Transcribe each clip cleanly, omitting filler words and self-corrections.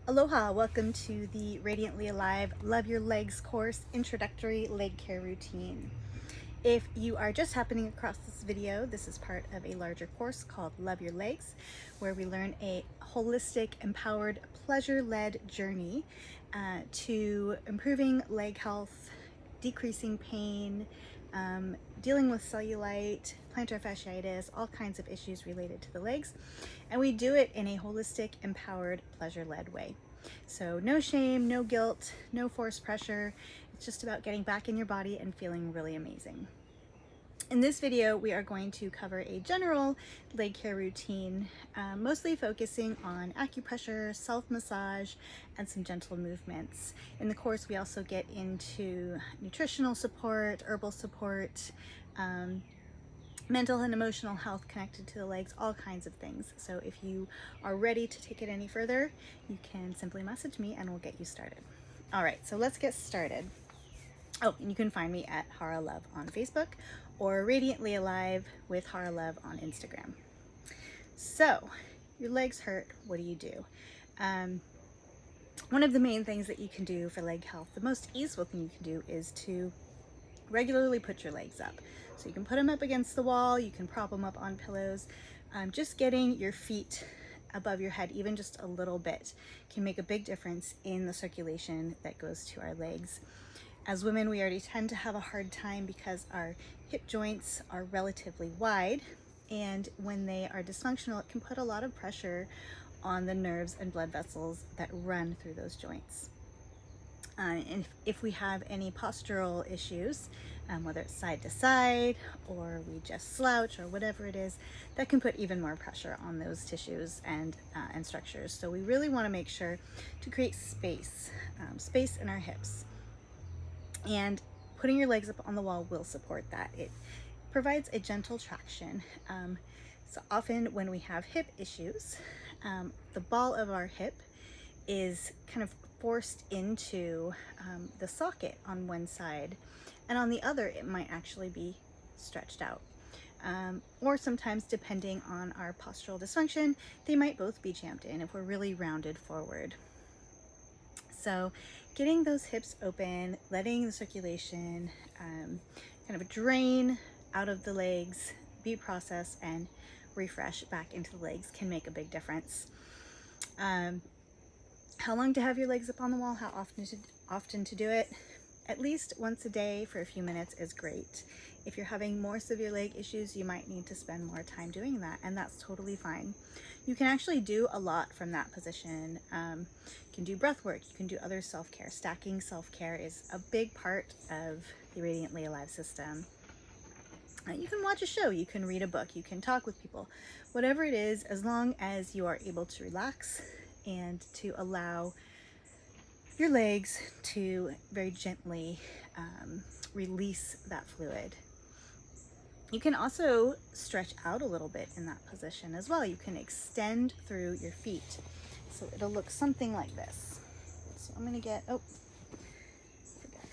Aloha, welcome to the Radiantly Alive Love Your Legs course Introductory Leg Care Routine. If you are just happening across this video, this is part of a larger course called Love Your Legs, where we learn a holistic, empowered, pleasure-led journey to improving leg health, decreasing pain, dealing with cellulite, plantar fasciitis, all kinds of issues related to the legs. And we do it in a holistic, empowered, pleasure-led way. So no shame, no guilt, no forced pressure. It's just about getting back in your body and feeling really amazing. In this video, we are going to cover a general leg care routine, mostly focusing on acupressure, self-massage, and some gentle movements. In the course, we also get into nutritional support, herbal support, mental and emotional health connected to the legs, all kinds of things. So if you are ready to take it any further, you can simply message me and we'll get you started. All right, so let's get started. Oh, and you can find me at Hara Love on Facebook or Radiantly Alive with Hara Love on Instagram. So, your legs hurt, what do you do? One of the main things that you can do for leg health, the most easeful thing you can do, is to regularly put your legs up. So you can put them up against the wall, you can prop them up on pillows. Just getting your feet above your head, even just a little bit, can make a big difference in the circulation that goes to our legs. As women, we already tend to have a hard time because our hip joints are relatively wide, and when they are dysfunctional, it can put a lot of pressure on the nerves and blood vessels that run through those joints. And if we have any postural issues, whether it's side to side or we just slouch or whatever it is, that can put even more pressure on those tissues and structures. So we really want to make sure to create space in our hips. And putting your legs up on the wall will support that. It provides a gentle traction. So often when we have hip issues, the ball of our hip is kind of forced into the socket on one side, and on the other it might actually be stretched out. Or sometimes, depending on our postural dysfunction, they might both be jammed in if we're really rounded forward. So getting those hips open, letting the circulation kind of drain out of the legs, be processed, and refresh back into the legs can make a big difference. How long to have your legs up on the wall? How often to do it? At least once a day for a few minutes is great. If you're having more severe leg issues, you might need to spend more time doing that, and that's totally fine. You can actually do a lot from that position. You can do breath work, you can do other self-care. Stacking self-care is a big part of the Radiantly Alive system. You can watch a show, you can read a book, you can talk with people, whatever it is, as long as you are able to relax and to allow your legs to very gently release that fluid. You can also stretch out a little bit in that position as well. You can extend through your feet. So it'll look something like this. So I'm gonna get, forgot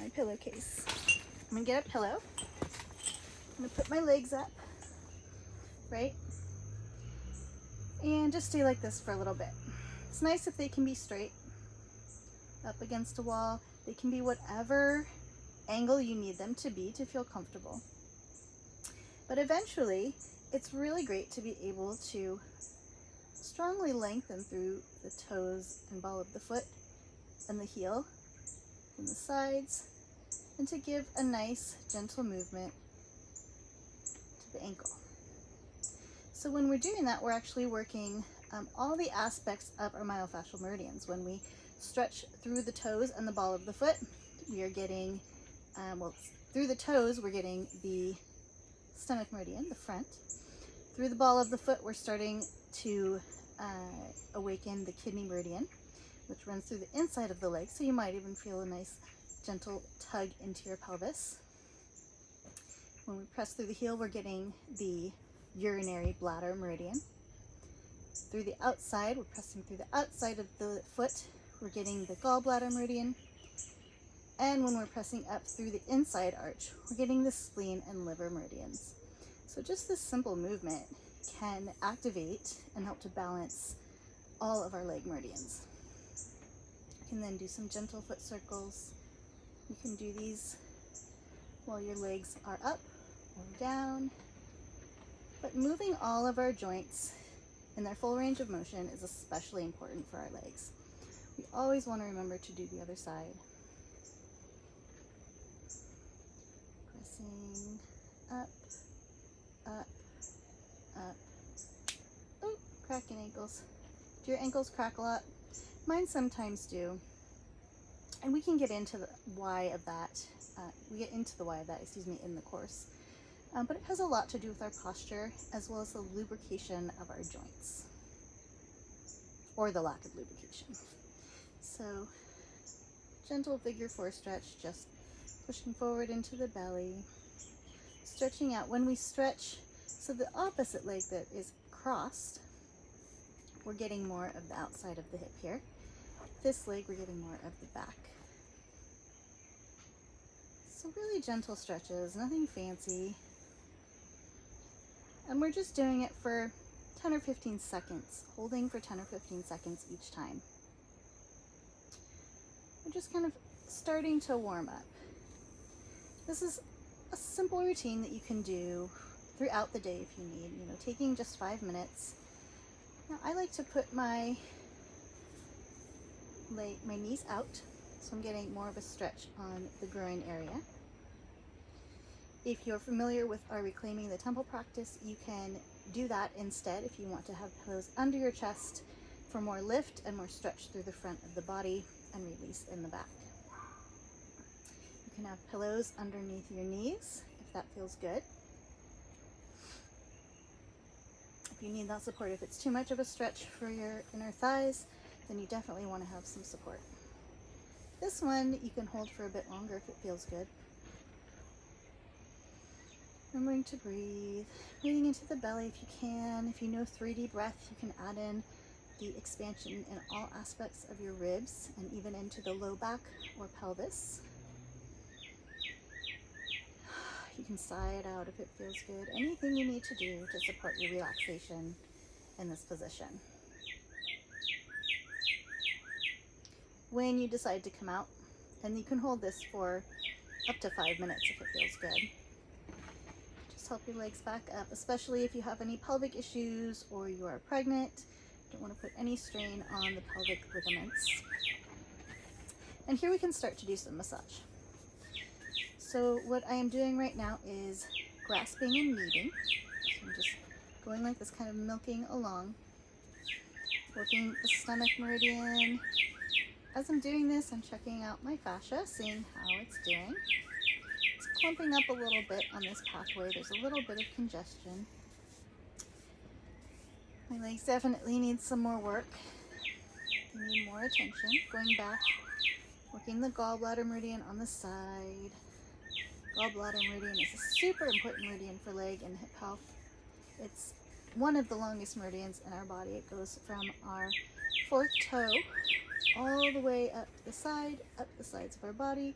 my pillowcase. I'm gonna get a pillow. I'm gonna put my legs up, right? And just stay like this for a little bit. It's nice if they can be straight up against a wall. They can be whatever angle you need them to be to feel comfortable. But eventually, it's really great to be able to strongly lengthen through the toes and ball of the foot and the heel from the sides, and to give a nice gentle movement to the ankle. So when we're doing that, we're actually working all the aspects of our myofascial meridians. When we stretch through the toes and the ball of the foot, we are getting, through the toes, we're getting the stomach meridian, the front. Through the ball of the foot, we're starting to awaken the kidney meridian, which runs through the inside of the leg. So you might even feel a nice gentle tug into your pelvis. When we press through the heel, we're getting the urinary bladder meridian. Through the outside, we're pressing through the outside of the foot, we're getting the gallbladder meridian. And when we're pressing up through the inside arch, we're getting the spleen and liver meridians. So just this simple movement can activate and help to balance all of our leg meridians. can then do some gentle foot circles. You can do these while your legs are up or down. But moving all of our joints in their full range of motion is especially important for our legs. We always want to remember to do the other side. Pressing up, up, up. Oh, cracking ankles. Do your ankles crack a lot? Mine sometimes do. And we can get into the why of that. In the course. But it has a lot to do with our posture as well as the lubrication of our joints, or the lack of lubrication. So, gentle figure 4 stretch, just pushing forward into the belly, stretching out. When we stretch, so the opposite leg that is crossed, we're getting more of the outside of the hip here. This leg, we're getting more of the back. So really gentle stretches, nothing fancy. And we're just doing it for 10 or 15 seconds, holding for 10 or 15 seconds each time. We're just kind of starting to warm up. This is a simple routine that you can do throughout the day if you need, taking just 5 minutes. Now I like to put my knees out, so I'm getting more of a stretch on the groin area. If you're familiar with our Reclaiming the Temple practice, you can do that instead if you want to have pillows under your chest for more lift and more stretch through the front of the body and release in the back. You can have pillows underneath your knees if that feels good. If you need that support, if it's too much of a stretch for your inner thighs, then you definitely want to have some support. This one you can hold for a bit longer if it feels good. Remembering to breathe, breathing into the belly if you can. If you know 3 deep breaths, you can add in the expansion in all aspects of your ribs and even into the low back or pelvis. You can sigh it out if it feels good. Anything you need to do to support your relaxation in this position. When you decide to come out, and you can hold this for up to 5 minutes if it feels good. Just help your legs back up, especially if you have any pelvic issues or you are pregnant. Don't want to put any strain on the pelvic ligaments. And here we can start to do some massage. So what I am doing right now is grasping and kneading. So I'm just going like this, kind of milking along, working the stomach meridian. As I'm doing this, I'm checking out my fascia, seeing how it's doing. It's clumping up a little bit on this pathway. There's a little bit of congestion. My legs definitely need some more work. They need more attention. Going back, working the gallbladder meridian on the side. Gallbladder meridian is a super important meridian for leg and hip health. It's one of the longest meridians in our body. It goes from our 4th toe all the way up the sides of our body,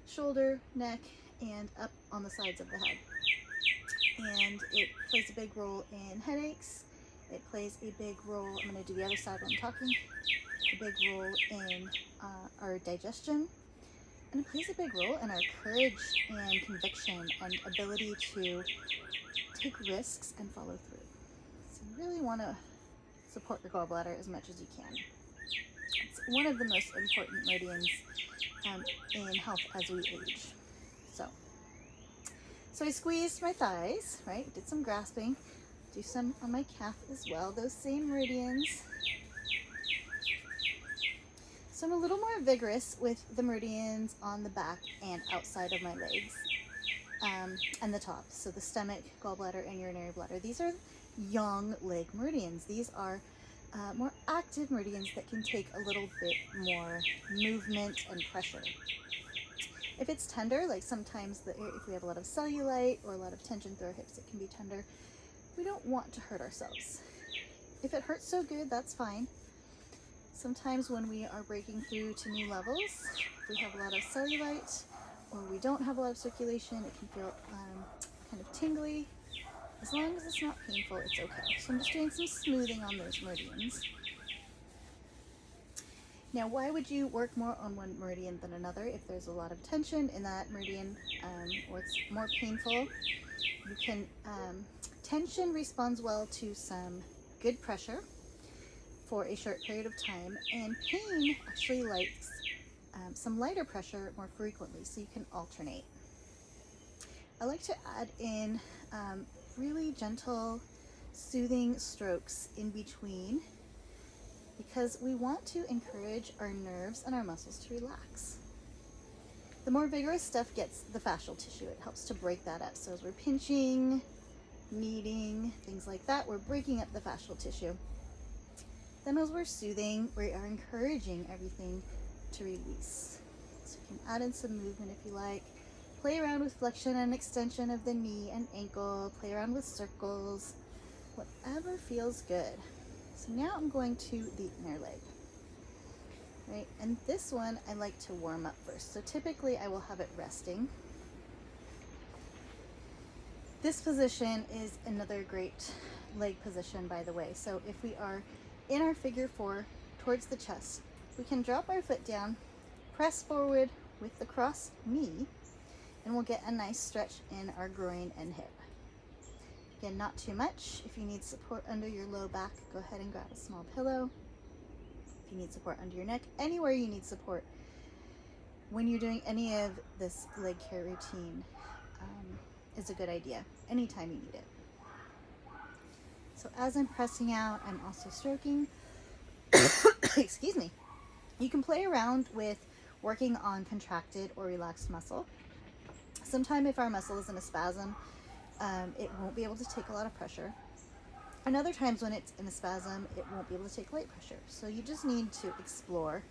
shoulder, neck, and up on the sides of the head. And it plays a big role in headaches. It plays a big role, I'm going to do the other side while I'm talking, a big role in our digestion. And it plays a big role in our courage and conviction and ability to take risks and follow through. So you really want to support your gallbladder as much as you can. It's one of the most important meridians in health as we age. So I squeezed my thighs, right? Did some grasping. Do some on my calf as well, those same meridians. So I'm a little more vigorous with the meridians on the back and outside of my legs, and the top. So the stomach, gallbladder, and urinary bladder. These are young leg meridians. These are more active meridians that can take a little bit more movement and pressure. If it's tender, like sometimes if we have a lot of cellulite or a lot of tension through our hips, it can be tender. We don't want to hurt ourselves. If it hurts so good, that's fine. Sometimes when we are breaking through to new levels, if we have a lot of cellulite or we don't have a lot of circulation, it can feel kind of tingly. As long as it's not painful, it's okay. So I'm just doing some smoothing on those meridians. Now, why would you work more on one meridian than another? If there's a lot of tension in that meridian, or it's more painful, you can, tension responds well to some good pressure for a short period of time, and pain actually likes some lighter pressure more frequently, so you can alternate. I like to add in really gentle, soothing strokes in between, because we want to encourage our nerves and our muscles to relax. The more vigorous stuff gets the fascial tissue. It helps to break that up. So as we're pinching, kneading, things like that, we're breaking up the fascial tissue. Then as we're soothing, we are encouraging everything to release. So you can add in some movement if you like. Play around with flexion and extension of the knee and ankle. Play around with circles. Whatever feels good. So now I'm going to the inner leg, right? And this one I like to warm up first. So typically I will have it resting. This position is another great leg position, by the way. So if we are in our figure 4 towards the chest, we can drop our foot down, press forward with the crossed knee, and we'll get a nice stretch in our groin and hip. Again, not too much. If you need support under your low back, go ahead and grab a small pillow. If you need support under your neck, anywhere you need support when you're doing any of this leg care routine is a good idea, anytime you need it. So as I'm pressing out, I'm also stroking. Excuse me. You can play around with working on contracted or relaxed muscle. Sometimes if our muscle is in a spasm, it won't be able to take a lot of pressure. And other times when it's in a spasm, it won't be able to take light pressure. So you just need to explore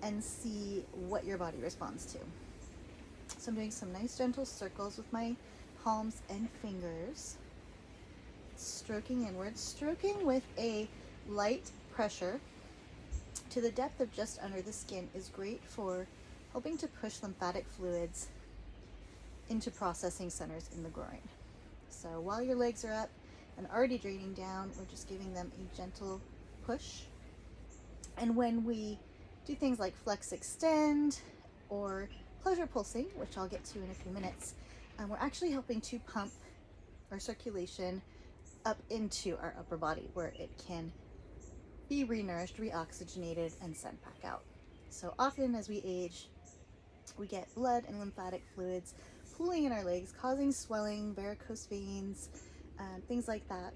and see what your body responds to. So I'm doing some nice gentle circles with my palms and fingers. Stroking inwards, stroking with a light pressure to the depth of just under the skin is great for helping to push lymphatic fluids into processing centers in the groin. So while your legs are up and already draining down, we're just giving them a gentle push. And when we do things like flex extend or pleasure pulsing, which I'll get to in a few minutes, we're actually helping to pump our circulation up into our upper body where it can be renourished, reoxygenated, and sent back out. So often as we age, we get blood and lymphatic fluids pooling in our legs, causing swelling, varicose veins, things like that.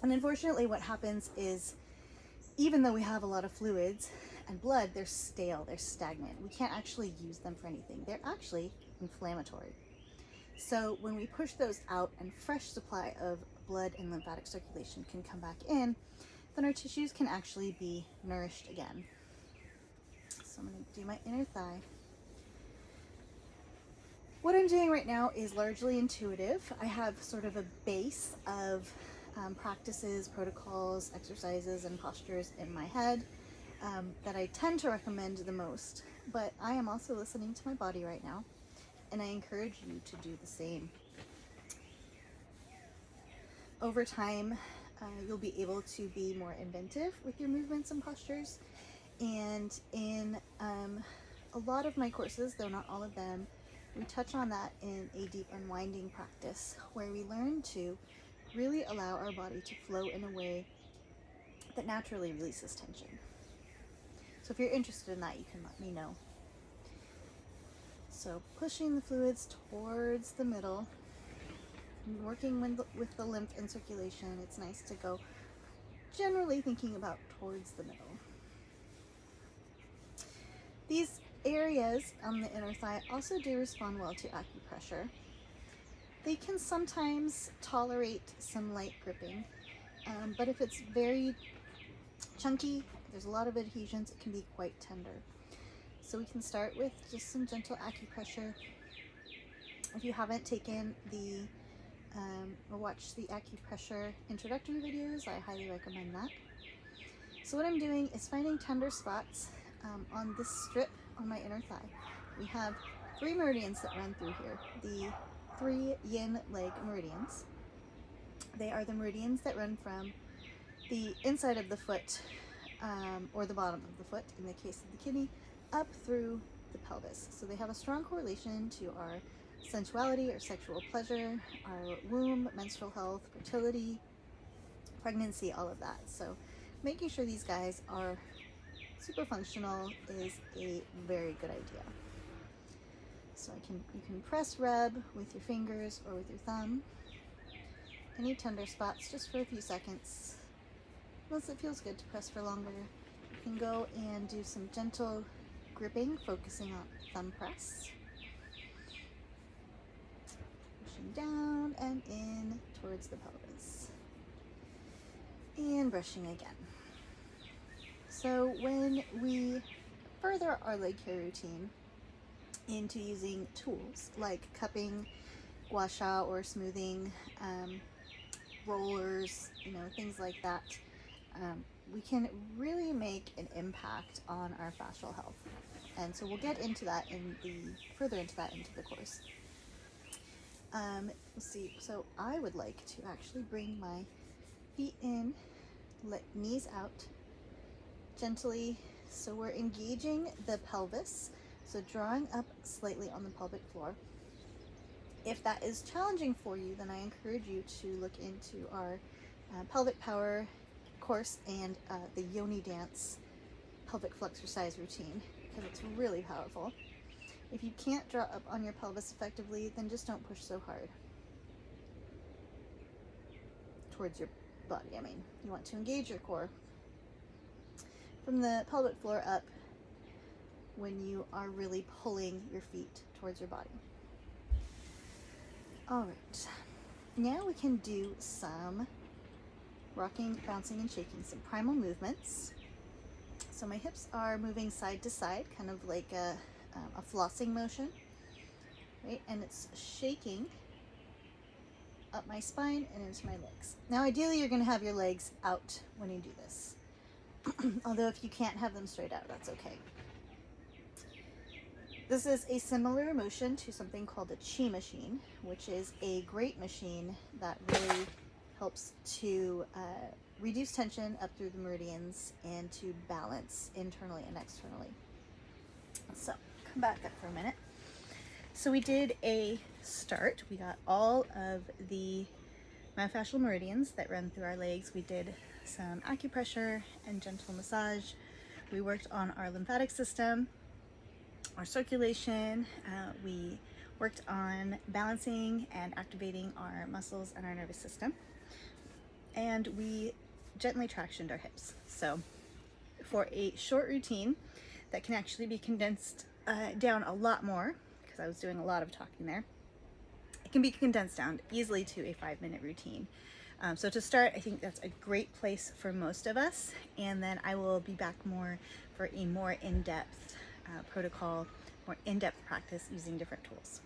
And unfortunately what happens is, even though we have a lot of fluids and blood, they're stale, they're stagnant. We can't actually use them for anything. They're actually inflammatory. So when we push those out and fresh supply of blood and lymphatic circulation can come back in, then our tissues can actually be nourished again. So I'm going to do my inner thigh. What I'm doing right now is largely intuitive. I have sort of a base of practices, protocols, exercises, and postures in my head that I tend to recommend the most, but I am also listening to my body right now, and I encourage you to do the same. Over time, you'll be able to be more inventive with your movements and postures, and in a lot of my courses, though not all of them, we touch on that in a deep unwinding practice where we learn to really allow our body to flow in a way that naturally releases tension. So if you're interested in that, you can let me know. So pushing the fluids towards the middle, and working with the lymph and circulation. It's nice to go generally thinking about towards the middle. These areas on the inner thigh also do respond well to acupressure. They can sometimes tolerate some light gripping, but if it's very chunky, there's a lot of adhesions, it can be quite tender. So we can start with just some gentle acupressure. If you haven't taken or watched the acupressure introductory videos, I highly recommend that. So what I'm doing is finding tender spots on this strip on my inner thigh. We have 3 meridians that run through here, the 3 yin leg meridians. They are the meridians that run from the inside of the foot or the bottom of the foot in the case of the kidney, up through the pelvis. So they have a strong correlation to our sensuality or sexual pleasure, our womb, menstrual health, fertility, pregnancy, all of that. So making sure these guys are super functional is a very good idea. So you can press rub with your fingers or with your thumb any tender spots just for a few seconds. Once it feels good to press for longer, you can go and do some gentle gripping, focusing on thumb press. Pushing down and in towards the pelvis. And brushing again. So when we further our leg care routine into using tools like cupping, gua sha, or smoothing, rollers, things like that, we can really make an impact on our fascial health. And so we'll get into that further into the course. Let's see, so I would like to actually bring my feet in, let knees out gently. So we're engaging the pelvis, so drawing up slightly on the pelvic floor. If that is challenging for you, then I encourage you to look into our pelvic power course and the yoni dance pelvic flexorcise routine, because it's really powerful. If you can't draw up on your pelvis effectively, then just don't push so hard towards your body. You want to engage your core from the pelvic floor up when you are really pulling your feet towards your body. All right, now we can do some rocking, bouncing, and shaking, some primal movements. So my hips are moving side to side, kind of like a flossing motion, right? And it's shaking up my spine and into my legs. Now, ideally, you're going to have your legs out when you do this. Although if you can't have them straight out, that's okay. This is a similar motion to something called a chi machine, which is a great machine that really helps to reduce tension up through the meridians and to balance internally and externally. So come back up for a minute. So we did a start. We got all of the myofascial meridians that run through our legs. We did some acupressure and gentle massage. We worked on our lymphatic system, our circulation. We worked on balancing and activating our muscles and our nervous system. And we gently tractioned our hips. So for a short routine that can actually be condensed down a lot more, because I was doing a lot of talking there, it can be condensed down easily to a 5-minute routine. So to start, I think that's a great place for most of us. And then I will be back more for a more in-depth protocol, more in-depth practice using different tools.